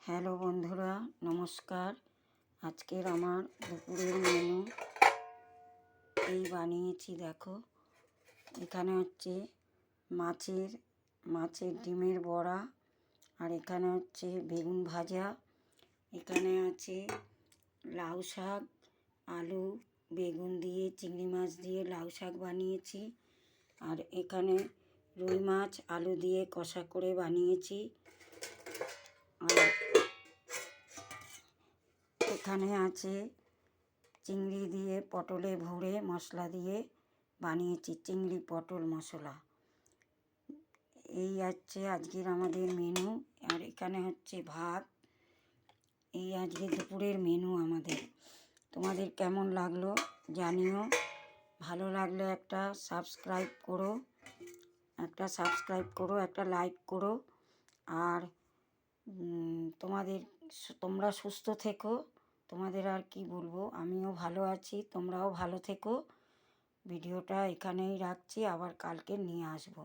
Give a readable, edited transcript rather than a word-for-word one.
Hello বন্ধুরা, নমস্কার। আজকের আমার দুপুরের মেনু এই বানিয়েছি। দেখো, এখানে হচ্ছে মাছের ডিমের বড়া, আর এখানে হচ্ছে বেগুন ভাজা, এখানে আছে লাউ শাক, আলু বেগুন দিয়ে চিংড়ি মাছ দিয়ে লাউ শাক বানিয়েছি, আর এখানে রুই মাছ আলু দিয়ে কষা করে বানিয়েছি, আর এখানে আছে চিংড়ি দিয়ে পটলে ভরে মশলা দিয়ে বানিয়েছি চিংড়ি পটল মশলা। এই হচ্ছে আজকের আমাদের মেনু। আর এখানে হচ্ছে ভাত। এই আজকে দুপুরের মেনু আমাদের। তোমাদের কেমন লাগলো জানিও। ভালো লাগলে একটা সাবস্ক্রাইব করো, একটা লাইক করো। আর তোমরা সুস্থ থেকো। তোমাদের আর কি বলবো, আমিও ভালো আছি, তোমরাও ভালো থেকো। ভিডিওটা এখানেই রাখছি, আবার কালকে নিয়ে আসবো।